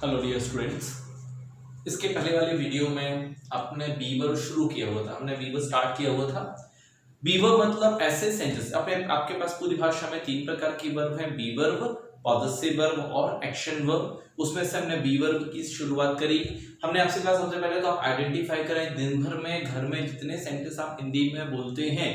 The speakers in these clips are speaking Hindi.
हेलो डियर स्टूडेंट्स, इसके पहले वाले वीडियो में आपने बी वर्ब शुरू किया हुआ था, हमने बी वर्ब स्टार्ट किया हुआ था। बी वर्ब मतलब ऐसे सेंटेंस, आपके पास पूरी भाषा में 3 प्रकार की वर्ब हैं, बी वर्ब, पॉजेसिव वर्ब और एक्शन वर्ब। उसमें से हमने बी वर्ब की शुरुआत करी। हमने आपसे कहा सबसे पहले तो आप आइडेंटिफाई करें, दिन भर में घर में जितने सेंटेंस आप हिंदी में बोलते हैं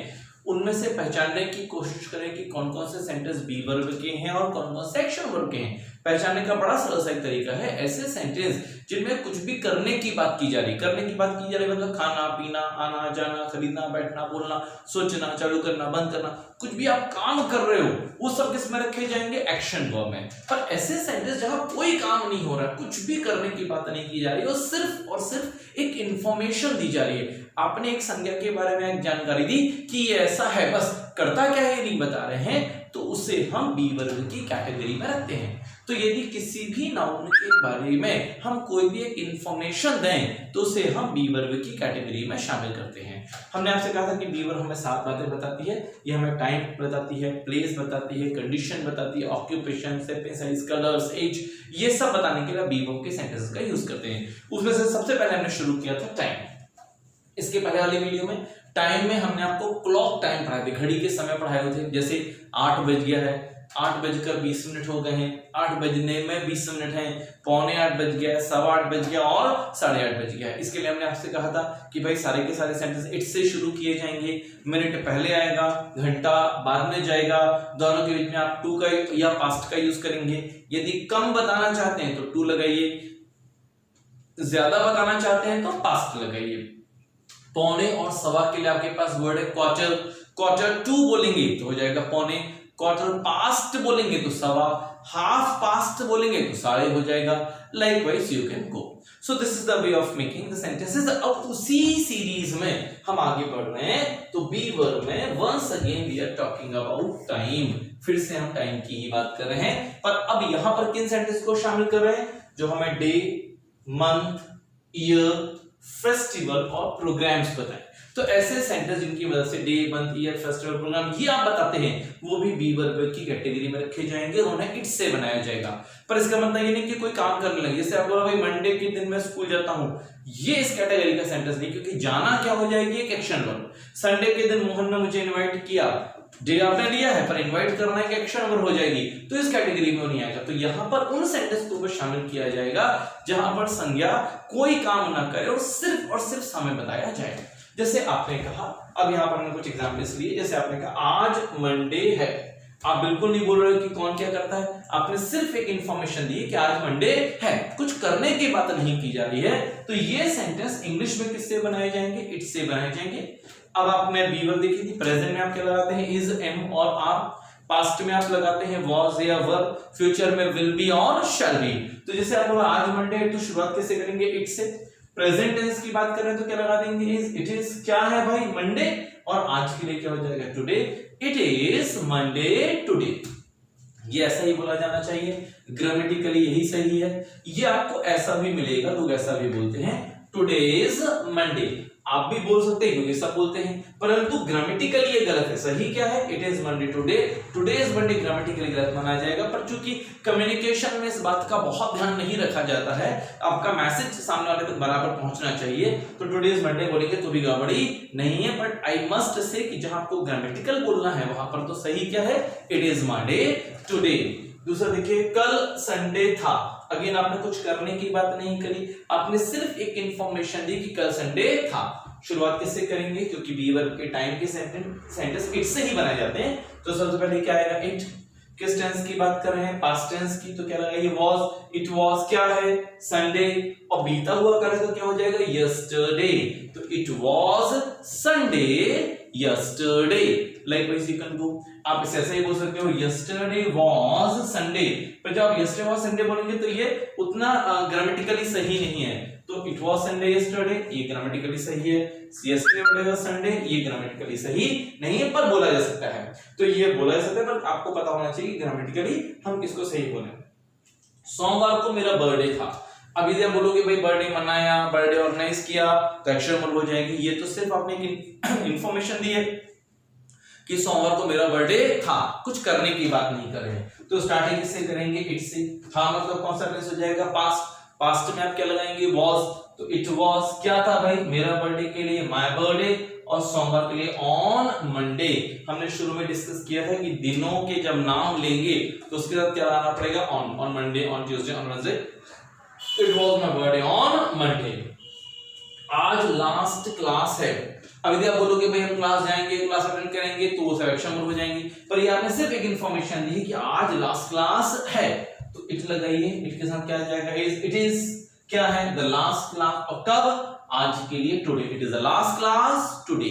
उनमें से पहचानने की कोशिश करें कि कौन कौन से सेंटेंस बी वर्ब के हैं और कौन कौन से एक्शन वर्ब के हैं। पहचानने का बड़ा सरल सा एक तरीका है, ऐसे सेंटेंस जिनमें कुछ भी करने की बात की जा रही, मतलब खाना पीना, आना जाना, खरीदना, बैठना, बोलना, सोचना, चालू करना, बंद करना, कुछ भी आप काम कर रहे हो वो सब किस में रखे जाएंगे, एक्शन वर्ब में। पर ऐसे सेंटेंस जहां कोई काम नहीं हो रहा, कुछ भी करने की बात नहीं की जा रही, वो सिर्फ और सिर्फ एक इंफॉर्मेशन दी जा रही है, आपने एक संज्ञा के बारे में एक जानकारी दी कि ये ऐसा है, बस करता क्या है नहीं बता रहे हैं, तो उसे हम बी वर्ब की कैटेगरी में रखते हैं। तो यदि किसी भी नाउन के बारे में हम कोई भी एक इंफॉर्मेशन दें तो उसे हम बी वर्ब की कैटेगरी में शामिल करते हैं। हमने आपसे कहा था कि बी वर्ब हमें 7 बातें बताती है। ये हमें टाइम बताती है, प्लेस बताती है, कंडीशन बताती है, ऑक्यूपेशन, साइज, कलर्स, एज, ये सब बताने के लिए बी वर्ब के सेंटेंसेस का यूज करते हैं। उसमें से सबसे पहले हमने शुरू किया था टाइम। इसके पहले वाली वीडियो में टाइम में हमने आपको क्लॉक टाइम पढ़ाए थे, घड़ी के समय पढ़ाए हुए थे। जैसे 8 बज गया है, 8:20 हो गए हैं, 8 बजने में 20 मिनट हैं, 7:45 बज गया है, 8:15 बज गया और 8:30 बज गया है। इसके लिए हमने आपसे कहा था कि भाई सारे के सारे सेंटेंस इट से शुरू किए जाएंगे, मिनट पहले आएगा, घंटा बाद में जाएगा, दोनों के बीच में आप टू का या पास्ट का यूज करेंगे। यदि कम बताना चाहते हैं तो टू लगाइए, ज्यादा बताना चाहते हैं तो पास्ट लगाइए। पौने और सवा के लिए आपके पास वर्ड है क्वार्टर, क्वार्टर टू बोलेंगे तो हो जाएगा पौने, क्वार्टर पास्ट बोलेंगे तो सवा, हाफ पास्ट बोलेंगे तो साढ़े हो जाएगा। Likewise you can go. So this is the way of making the sentences. अब उसी सीरीज में हम आगे बढ़ रहे हैं, तो बी वर्ब में once again we are talking about time. फिर से हम टाइम की ही बात कर रहे हैं, पर अब यहां पर किन सेंटेंस को शामिल कर रहे हैं, जो हमें डे, मंथ, ईयर, फेस्टिवल और प्रोग्राम्स बताएं। तो ऐसे सेंटेंस जिनकी वजह से day, month, year, festival, programme ये आप बताते हैं, वो भी बी वर्ब की कैटेगरी में रखे जाएंगे और उन्हें इट से बनाया जाएगा। पर इसका मतलब ये नहीं कि कोई काम करने लगे, जैसे आप बोला भाई मंडे के दिन मैं स्कूल जाता हूं, ये इस कैटेगरी का सेंटेंस नहीं, क्योंकि जाना क्या हो जाएगी, एक एक्शन वर्ब। संडे के दिन मोहन ने मुझे इन्वाइट किया, डे आपने लिया है पर इनवाइट करना एक एक्शन वर्ब हो जाएगी, तो इस कैटेगरी में नहीं आएगा। तो यहां पर उन सेंटेंस को शामिल किया जाएगा जहां पर संज्ञा कोई काम ना करे और सिर्फ समय बताया जाए। जैसे आपने कहा, अब यहां पर हमने कुछ एग्जांपल्स लिए, जैसे आपने कहा आज मंडे है, आप बिल्कुल नहीं बोल रहे हो कि कौन क्या करता है, आपने सिर्फ एक इंफॉर्मेशन दी कि आज मंडे है, कुछ करने की बात नहीं की जा रही है। तो ये सेंटेंस इंग्लिश में किससे बनाए जाएंगे, इट से बनाए जाएंगे। अब आपने बी वर्ब देखी थी, प्रेजेंट में आप क्या लगाते हैं, इज, एम और आर, पास्ट में आप लगाते हैं वॉज या वर्ब, फ्यूचर में विल बी और शैल बी। तो जैसे आप बोला आज मंडे है, तो शुरुआत कैसे करेंगे, इट से। प्रेजेंट टेंस की बात करें तो क्या लगा देंगे, इज, इट इज, क्या है भाई मंडे, और आज के लिए क्या हो जाएगा, today, it is Monday today. ये ऐसा ही बोला जाना चाहिए, ग्रामेटिकली यही सही है। ये आपको ऐसा भी मिलेगा, लोग ऐसा भी बोलते हैं टुडे इज मंडे, आप भी बोल सकते हैं क्योंकि सब बोलते हैं, परंतु ग्रामेटिकली ये गलत है। सही क्या है, it is Monday today, today is Monday grammatically गलत माना जाएगा। पर चूंकि कम्युनिकेशन में इस बात का बहुत ध्यान नहीं रखा जाता है, आपका मैसेज सामने वाले तक बराबर पहुंचना चाहिए, तो टुडे इज मंडे बोलेंगे तो भी गड़बड़ी नहीं है। बट आई मस्ट से कि जहां आपको ग्रामेटिकल बोलना है वहां पर तो सही क्या है, इट इज मंडे टुडे। दूसरा देखिए, कल संडे था, अगेन आपने कुछ करने की बात नहीं करी, आपने सिर्फ एक इंफॉर्मेशन दी कि कल संडे था। शुरुआत किससे करेंगे, क्योंकि बी वर्ब के टाइम के सेंटेंस इट से ही बनाए जाते हैं, तो सबसे पहले क्या आएगा, इट। किस टेंस की बात कर रहे हैं, पास्ट टेंस की, तो क्या लगाइए वॉज, इट वॉज क्या है, संडे, और बीता हुआ करे तो क्या हो जाएगा, यस्टरडे, तो it was Sunday yesterday. Likewise you can go, आप इसे ऐसे ही बोल सकते हो, यस्टरडे वाज संडे। पर जब आप यस्टरडे वाज संडे बोलेंगे तो ये उतना ग्रामेटिकली सही नहीं है, तो इट वाज संडे यस्टरडे ये ग्रामेटिकली सही है, यस्टरडे बोलेगा संडे ये ग्रामेटिकली सही नहीं है, पर बोला जा सकता है। तो ये बोला जा सकता है, पर आपको पता होना चाहिए कि ग्रामेटिकली हम किसको सही बोले। सोमवार को मेरा बर्थडे था, अब यदि आप बोलोगे भाई बर्थडे मनाया, बर्थडे ऑर्गेनाइज किया, तो एक्शन वर्ब हो जाएगी। ये तो सिर्फ आपने इंफॉर्मेशन दी है कि सोमवार को मेरा बर्थडे था, कुछ करने की बात नहीं कर रहे हैं। तो स्टार्टिंग किससे करेंगे? इट से। था मतलब कौन सा टेंस हो जाएगा? पास्ट। पास्ट में आप क्या लगाएंगे? वॉज। तो इट वॉज क्या था भाई? मेरा बर्थडे के लिए, माय बर्थडे। और सोमवार के लिए ऑन मंडे। हमने शुरू में डिस्कस किया था कि दिनों के जब नाम लेंगे तो उसके साथ क्या लाना पड़ेगा? On Monday, on Tuesday, on Wednesday. It was my birthday on Monday. आज लास्ट क्लास है। अब यदि आप बोलोगे भाई हम क्लास जाएंगे, क्लास अटेंड करेंगे, तो वो सब एक्शन मोड हो जाएंगे। पर ये आपने सिर्फ एक इंफॉर्मेशन दी कि आज लास्ट क्लास है, तो इट लगाइए। इट के साथ क्या आ जाएगा? इट इज क्या है? The last class. और कब? आज के लिए, today. It is the last class today.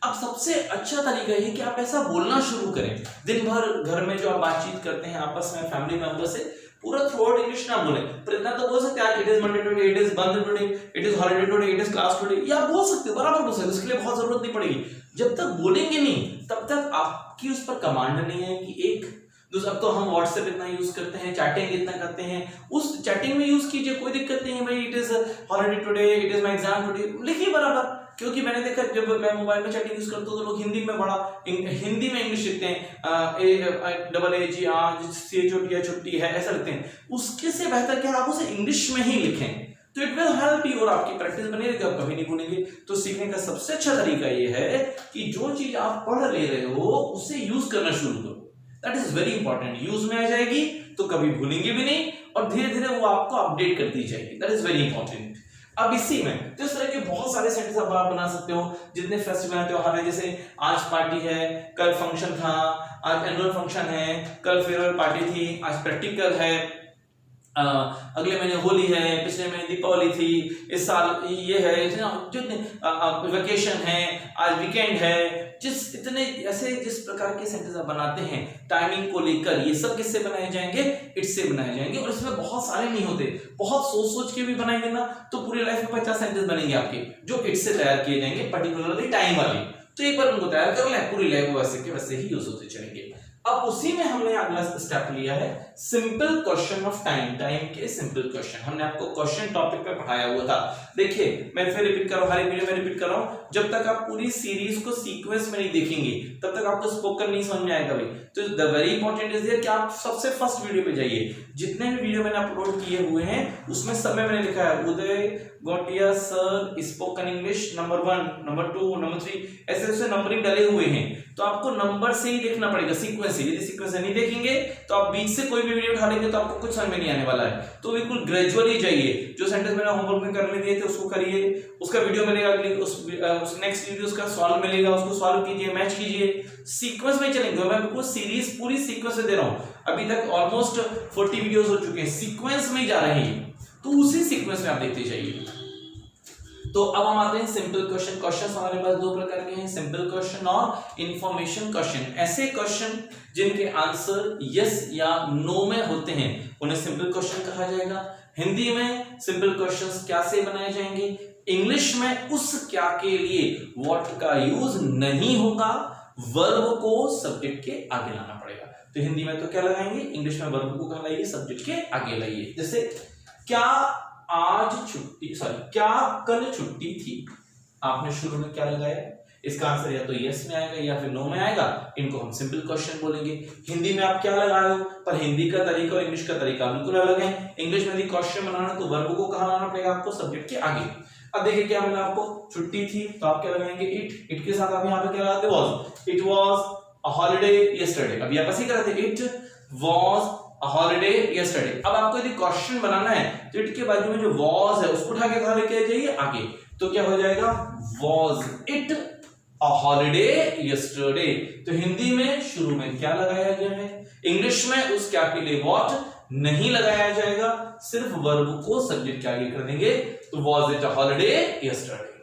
अब सबसे अच्छा तरीका है कि आप ऐसा बोलना शुरू करें। दिन भर घर में जो आप बातचीत करते हैं आपस में फैमिली मेंबर से, पूरा थ्रू आउट इंग्लिश ना बोले, पर इतना तो बोल सकते हैं it is Monday today, it is bandh today, it is holiday today, it is class today. ये आप बोल सकते हो, बराबर बोल सकते हो, उसके लिए बहुत जरूरत नहीं पड़ेगी। जब तक बोलेंगे नहीं तब तक आपकी उस पर कमांड नहीं है कि एक दूसरा। अब तो हम व्हाट्सएप इतना यूज करते हैं, चैटिंग इतना करते हैं, उस चैटिंग में यूज कीजिए, कोई दिक्कत नहीं है भाई। It is holiday today, it is my exam today, लिखिए बराबर। क्योंकि मैंने देखा जब मैं मोबाइल में चैटिंग यूज करता हूँ तो लोग हिंदी में बड़ा हिंदी में इंग्लिश लिखते हैं, डबल ए जी आज सी छुट्टी है, ऐसा लिखते हैं। उसके से बेहतर क्या आप उसे इंग्लिश में ही लिखें, तो इट विल हेल्प यू और आपकी प्रैक्टिस बनी रहेगी, आप कभी नहीं भूलेंगे। तो सीखने का सबसे अच्छा तरीका ये है कि जो चीज आप पढ़ ले रहे हो उसे यूज करना शुरू करो। That is very important. Use में आ जाएगी तो कभी भूलेंगे भी नहीं और धीरे धीरे वो आपको अपडेट करती जाएगी। That is very important. अब इसी में तो इस तरह के बहुत सारे सेंटेंस आप बना सकते हो। जितने फेस्टिवल त्योहार है, जैसे आज पार्टी है, कल फंक्शन था, आज एनुअल फंक्शन है, कल फेयरवेल पार्टी थी, आज प्रैक्टिकल है, अगले महीने होली है, पिछले महीने दीपावली थी, इस साल ये है, जितने वेकेशन है, आज वीकेंड है। जिस प्रकार के सेंटेंस आप बनाते हैं टाइमिंग को लेकर, ये सब किससे बनाए जाएंगे? इट से बनाए जाएंगे। और इसमें बहुत सारे नहीं होते, बहुत सोच सोच के भी बनाएंगे ना तो पूरी लाइफ में 50 सेंटेंस बनेंगे आपके, जो इट से तैयार किए जाएंगे, पर्टिकुलरली टाइम वाले। तो एक बार उनको तैयार कर लें, पूरी लाइफ वैसे के वैसे ही यूज होते चलेंगे। अब उसी में हमने अगला स्टेप लिया है simple question of time. Time के सिंपल क्वेश्चन हमने आपको क्वेश्चन टॉपिक पे पढ़ाया हुआ था। देखिए मैं फिर रिपीट कर रहा हूं, हर वीडियो में रिपीट कर रहा हूं। जब तक आप पूरी सीरीज को सीक्वेंस में नहीं देखेंगे तब तक आपको स्पोकन नहीं समझ में आएगा भाई। तो the very important is here कि आप सबसे फर्स्ट वीडियो पे जाइए। जितने भी वीडियो मैंने अपलोड किए हुए हैं उसमें सब में मैंने लिखा है Uday Gotiya sir spoken English number 1, number 2, number 3, ऐसे नंबरिंग डले हुए हैं। तो आपको नंबर से ही देखना पड़ेगा, सीक्वेंस से। यदि सीक्वेंस से नहीं देखेंगे तो आप बीच से कोई भी वीडियो उठा लेंगे तो आपको कुछ समझ में नहीं आने वाला है। तो बिल्कुल ग्रेजुअली जाइए। जो सेंटेंस मैंने होमवर्क में करने दिए थे उसको करिए, उसका वीडियो मिलेगा, उस नेक्स्ट वीडियो उसका सॉल्व मिलेगा, उसको सॉल्व कीजिए, मैच कीजिए। सीक्वेंस में चलेंगे। मैं बिल्कुल सीरीज पूरी सीक्वेंस से दे रहा हूँ। अभी तक ऑलमोस्ट 40 वीडियोस हो चुके हैं, सीक्वेंस में ही जा रहे हैं, तो उसी सीक्वेंस में आप देखते जाइए। तो अब हम आते हैं सिंपल क्वेश्चन। क्वेश्चन हमारे पास दो प्रकार के हैं, सिंपल क्वेश्चन और इंफॉर्मेशन क्वेश्चन। ऐसे क्वेश्चन जिनके आंसर यस या नो में होते हैं उन्हें सिंपल क्वेश्चन कहा जाएगा। हिंदी में सिंपल क्वेश्चंस क्या से बनाए जाएंगे? इंग्लिश में उस क्या के लिए व्हाट का यूज नहीं होगा, वर्ब को सब्जेक्ट के आगे लाना पड़ेगा। तो हिंदी में तो क्या लगाएंगे, इंग्लिश में वर्ब को कहाँ लाइए, सब्जेक्ट के आगे लाइए। जैसे क्या आज छुट्टी, क्या कल छुट्टी थी, आपने शुरू में क्या लगाया, इसका आंसर या तो यस में आएगा या फिर नो में आएगा। इनको हम सिंपल क्वेश्चन बोलेंगे। हिंदी में आप क्या लगाए हो, पर हिंदी का तरीका और इंग्लिश का तरीका बिल्कुल अलग है। इंग्लिश में यदि क्वेश्चन बनाना तो वर्ब को कहाँ लाना पड़ेगा आपको, सब्जेक्ट के आगे। अब देखिए क्या मिला आपको, छुट्टी थी तो आप क्या लगाएंगे, इट। इट के साथ आप यहाँ पे क्या लगाते, was. It was a holiday yesterday. अभी आप ऐसे ही करते, it was a holiday yesterday. अब आपको यदि क्वेश्चन बनाना है तो इट के बाजू में जो वॉज है उसको उठा के कहाँ लेके आ जाइए, आगे। तो क्या हो जाएगा, was it a holiday yesterday. तो हिंदी में शुरू में क्या लगाया गया है, इंग्लिश में उस क्या के लिए व्हाट नहीं लगाया जाएगा, सिर्फ वर्ब को सब्जेक्ट के आगे कर देंगे। तो was it a holiday yesterday.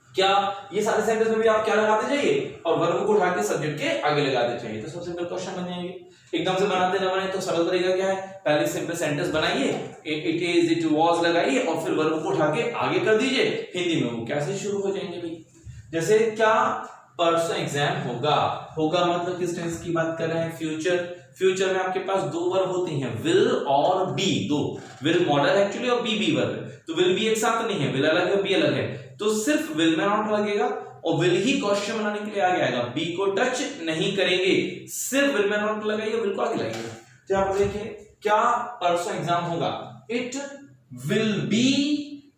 क्या ये सारे सेंटेंस में भी आप क्या लगाते जाइए और वर्ब को उठा के सब्जेक्ट के आगे लगाते जाइए, तो सबसे सिंपल क्वेश्चन बन जाएंगे। एकदम से बनाते ना बने तो सरल तरीका क्या है, पहले सिंपल सेंटेंस बनाइए, इट इज, इट वॉज लगाइए और फिर वर्ब को उठा के आगे कर दीजिए। हिंदी में वो कैसे शुरू हो जाएंगे भाई। जैसे क्या परसों एग्जाम होगा, होगा मतलब किस टेंस की बात कर रहे हैं, फ्यूचर। फ्यूचर में आपके पास दो वर्ब होते हैं, विल और बी। दो, विल मॉडल एक्चुअली और बी वर्ब। तो विल बी एक साथ नहीं है, विल अलग है, बी अलग है। तो सिर्फ विल में नॉट लगेगा, और विल ही क्वेश्चन बनाने के लिए आगे आएगा, बी को टच नहीं करेंगे, सिर्फ विल में नॉट लगाइए, विल को आगे लाइए। तो आप देखिए क्या परसों एग्जाम होगा, it will be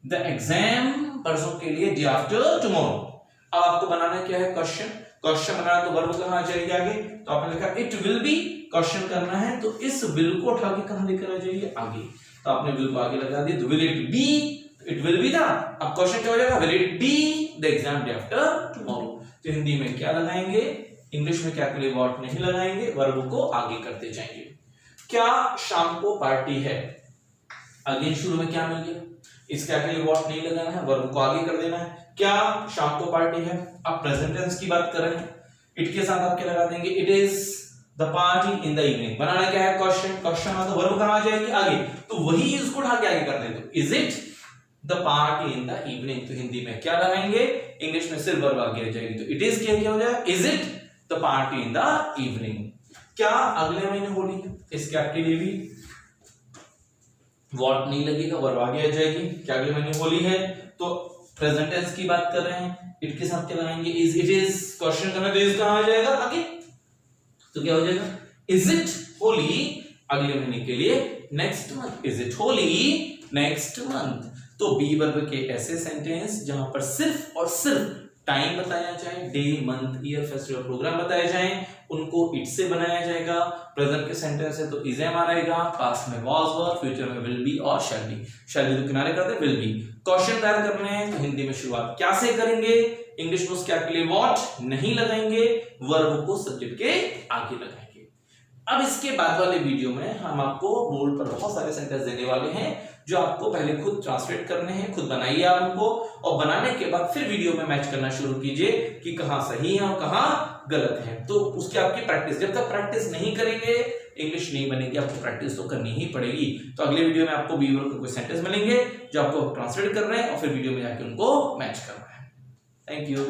the exam, परसों के लिए डे आफ्टर टुमारो। अब आपको बनाना क्या है, क्वेश्चन, क्वेश्चन बनाना तो वर्ब कहां आ जाएगी आगे, तो आपने लिखा इट विल बी, क्वेश्चन करना है तो इस विल को उठा के कहां लेकर आ जाइए, आगे। तो आपने विल को आगे लगा दिया, तो will it be, it will be था, अब क्वेश्चन क्या हो जाएगा, will it be the exam day after tomorrow. तो हिंदी में क्या लगाएंगे, इंग्लिश में क्या के लिए व्हाट नहीं लगाएंगे, वर्ब को आगे करते जाएंगे। क्या शाम को पार्टी है, अगेन शुरू में क्या मिल गया, इस क्या के लिए व्हाट नहीं लगाना है, वर्ब को आगे कर देना है। क्या शाम को पार्टी है, आप प्रेजेंट टेंस की बात कर रहे हैं, इट के साथ आप क्या लगा देंगे, it is the party in the evening. बनाना क्या है, क्वेश्चन, क्वेश्चन तो वर्ब कहां आ जाएगी, आगे, तो वही इसको उठा के आगे कर देंगे, तो is it the party in the evening. तो हिंदी में क्या लगाएंगे, इंग्लिश में सिर्फ वर्ब आगे आ जाएगी, तो इट इज क्या हो जाएगा, is it the party in the evening. क्या अगले महीने होली है, इसके आपके लिए भी व्हाट नहीं लगेगा, वर्ब आगे आ जाएगी। क्या अगले महीने होली है, तो प्रेजेंट टेंस की बात कर रहे हैं, इट के साथ क्या लगाएंगे, इज, इट इज, क्वेश्चन करना तो इज कहां आ जाएगा, आगे, तो क्या हो जाएगा, इज इट होली अगले महीने के लिए next month, is it Holi next month. तो बी वर्ब के ऐसे सेंटेंस जहां पर सिर्फ और सिर्फ टाइम बताया जाए, day, month, year, festival, programme बताए जाएं, उनको इट से बनाया जाएगा। प्रेजेंट के सेंटेंस है तो इज एम आ रहेगा, पास्ट में वाज वर, फ्यूचर में विल बी और शैल बी। शैल बी तो किनारे करते हैं, विल बी। क्वेश्चन तैयार करने हैं तो हिंदी में शुरुआत क्या से करेंगे, इंग्लिश में उसके के लिए व्हाट नहीं लगाएंगे, वर्ब को सब्जेक्ट के आगे लगाएंगे। अब इसके बाद वाले वीडियो में हम आपको बोर्ड पर बहुत सारे सेंटेंस देने वाले हैं जो आपको पहले खुद ट्रांसलेट करने हैं, खुद बनाइए आप उनको, और बनाने के बाद फिर वीडियो में मैच करना शुरू कीजिए कि कहां सही है और कहां गलत है। तो उसकी आपकी प्रैक्टिस, जब तक प्रैक्टिस नहीं करेंगे इंग्लिश नहीं बनेगी, आपको प्रैक्टिस तो करनी ही पड़ेगी। तो अगले वीडियो में आपको बी वर्ब के कुछ सेंटेंस मिलेंगे जो आपको ट्रांसलेट कर रहे हैं और फिर वीडियो में जाके उनको मैच करना है। Thank you.